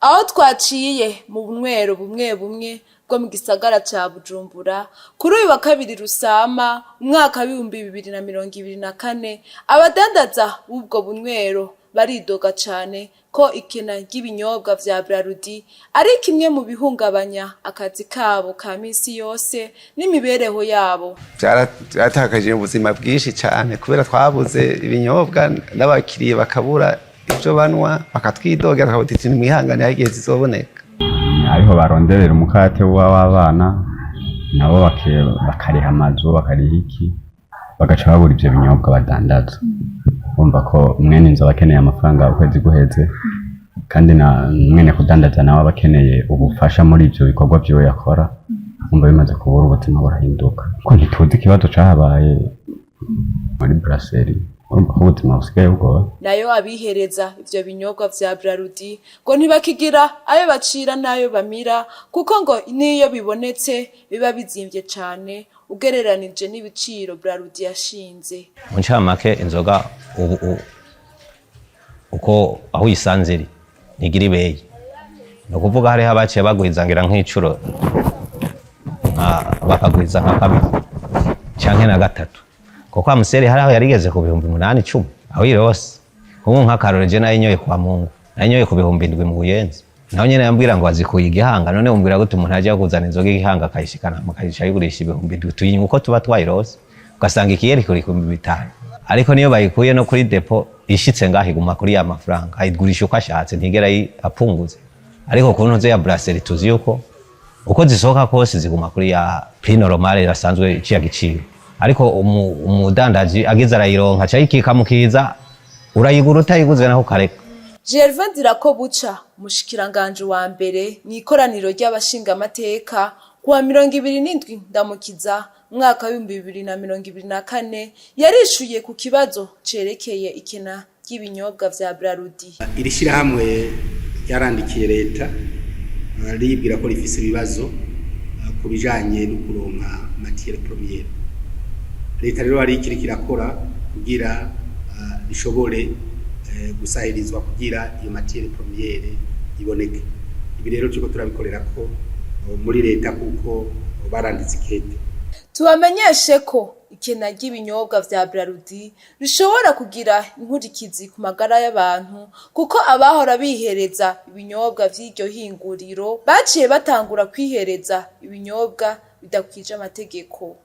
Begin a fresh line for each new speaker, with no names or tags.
aho twaciye mu bunywero bumwe bumwe bwo mu gisagara ca Bujumbura kuri uyu wa kabiri Rusama umwaka wa 2024 abadandaza b'ubwo bunywero baridoga cane ko ikena ry'ibinyobwa vya Braludi ari kimwe mu bihungabanya akazi kabo ka misi yose n'imibereho yabo.
Byaratakaje ubuzima bwinshi cyane kubera twabuze ibinyobwa n'abakiriye bakabura ibyo banwa bakatwidogera bakabutitse mwihangane igihe zizoboneka.
Ariho baronderera umukate w'abana nabo bakariha amazu bakariha iki bagaca babura ibyo binyobwa badandaza. Umva ko mwene inzo bakeneye amafaranga ukwezi guheze kandi na mwene kudandaza nawe bakeneye ubufasha muri ibyo bikorwa byo yakora. Umva bimaze kubura ubuzima burahinduka ko ntituzi ikibazo cahabaye muri brasserie.
Nayo abihereza ivyo binyobwa vya Braludi ngo ntibakigira ayo bacira nayo bamira kuko ngo niyo bibonetse biba bizimvye cane ugereranije n'ibiciro Braludi yashinze.
Mu ncamake inzoga uko aho isanziri ntigira ibeyi, no kuvuga hari habaciye bagwizangira nk'icuro bakagwiza nka kabiri canke na gatatu. Kuko amuseri haraho yarigeze ku 810 aho irose ubu nk'akaroreje nayinyoye kwa Mungu nayinyoye ku 700 mu Buyenzi naho nyene yambwira ngo azikuye igihanga none umbwira gute umuntu aje kuzana inzoga igihanga akayishikana mukayisha yigurisha 700 tuyinga uko tuba twayirose ugasanga ikiyeri kuri 500 ariko niyo bayikuye no kuri depo ishitse ngaho iguma kuri ya mafaranga ayigurisha uko ashatse ntigera apunguze. Ariko ku ntuze ya brasserie tuzi uko zisohoka kose ziguma kuri ya prix normal yasanzwe iciya giciro. Ariko umudandaji agize arayironka cyayikika mukiza urayigura utayiguze naho kareka.
Gervais Ndirakobuca umushikiranganje wa mbere mu ikoraniro ry'abashinga amateka kuwa 27 ndamukiza mwaka wa 2024 yarishuye ku kibazo cerekeye ikena ry'ibinyobwa vya Braludi.
Irishira hamwe yarandikiye leta ribwira ko rifise ibibazo kubijanye no kuronka matière première. Leta rero ari ikiri kirakora kugira bishobore gusahirizwa kugira iyo matière première iboneke. Ibi rero cyo turabikorera ko muri leta kuko baranditse ikete.
Tubamenyeshe ko ikena ry'ibinyobwa vya Braludi bishobora kugira inkurikizi ku magara y'abantu kuko abahora bihereza ibinyobwa vy'iryo hinguriro baciye batangura kwihereza ibinyobwa bidakwije amategeko.